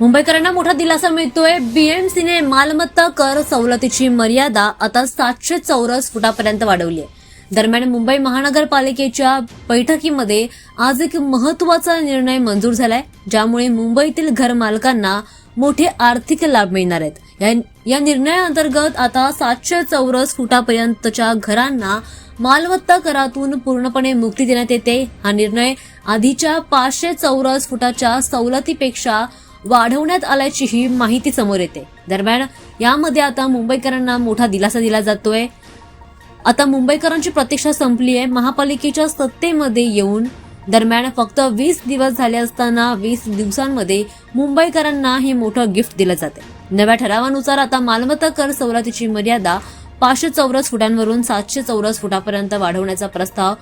मुंबईकरांना मोठा दिलासा मिळतोय। बीएमसीने मालमत्ता कर सवलतीची मर्यादा आता 700 चौरस फुटापर्यंत वाढवली आहे। दरम्यान मुंबई महानगरपालिकेच्या बैठकीमध्ये आज एक महत्त्वाचा निर्णय मंजूर झालाय, ज्यामुळे मुंबईतील घर मालकांना मोठे आर्थिक लाभ मिळणार आहेत। या निर्णयाअंतर्गत आता 700 चौरस फुटापर्यंतच्या घरांना मालमत्ता करातून पूर्णपणे मुक्ती देण्यात येते। हा निर्णय आधीच्या 500 चौरस फुटाच्या सवलतीपेक्षा वाढवण्यात आल्याचीही माहिती समोर येते। दरम्यान यामध्ये आता मुंबईकरांना मोठा दिलासा दिला जातोय। आता मुंबईकरांची प्रतीक्षा संपली आहे। महापालिकेच्या सत्तेमध्ये येऊन दरम्यान फक्त 20 दिवस झाले असताना 20 दिवसांमध्ये मुंबईकरांना हे मोठं गिफ्ट दिलं जाते। नव्या ठरावानुसार आता मालमत्ता कर सवलतीची मर्यादा 500 चौरस फुटांवरून 700 चौरस फुटापर्यंत वाढवण्याचा प्रस्ताव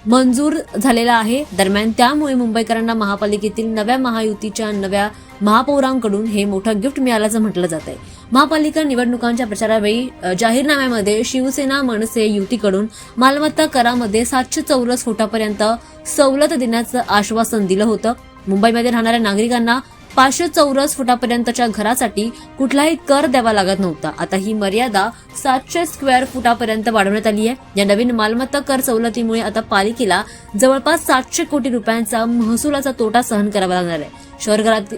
मंजूर झालेला आहे। दरम्यान त्यामुळे मुंबईकरांना महापालिकेतील नव्या महायुतीच्या नव्या महापौरांकडून हे मोठं गिफ्ट मिळाल्याचं म्हटलं जात आहे। महापालिका निवडणुकांच्या प्रचारावेळी जाहीरनाम्यामध्ये शिवसेना मनसे युतीकडून मालमत्ता करामध्ये 700 चौरस फुटापर्यंत सवलत देण्याचं आश्वासन दिलं होतं। मुंबईमध्ये राहणाऱ्या नागरिकांना 500 चौरस फुटापर्यंतच्या घरासाठी कुठलाही कर द्यावा लागत नव्हता। आता ही मर्यादा 700 स्क्वेअर फुटापर्यंत वाढवण्यात आली आहे। या नवीन मालमत्ता कर सवलतीमुळे आता पालिकेला जवळपास 700 कोटी रुपयांचा महसुलाचा तोटा सहन करावा लागणार आहे।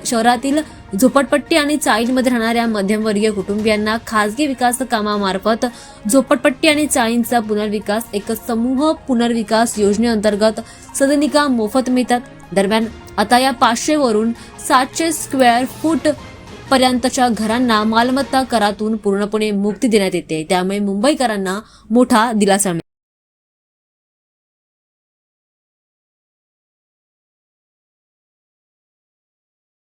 शहरातील झोपडपट्टी आणि चाळींमध्ये राहणाऱ्या मध्यमवर्गीय कुटुंबियांना खासगी विकास कामामार्फत झोपडपट्टी आणि चाळींचा पुनर्विकास एक समूह पुनर्विकास योजनेअंतर्गत सदनिका मोफत मिळतात। दरम्यान आता या 500 वरून 700 स्क्वेअर फूट पर्यंतच्या घरांना मालमत्ता करातून पूर्णपणे मुक्ती देण्यात येते। त्यामुळे मुंबईकरांना मोठा दिलासा मिळेल।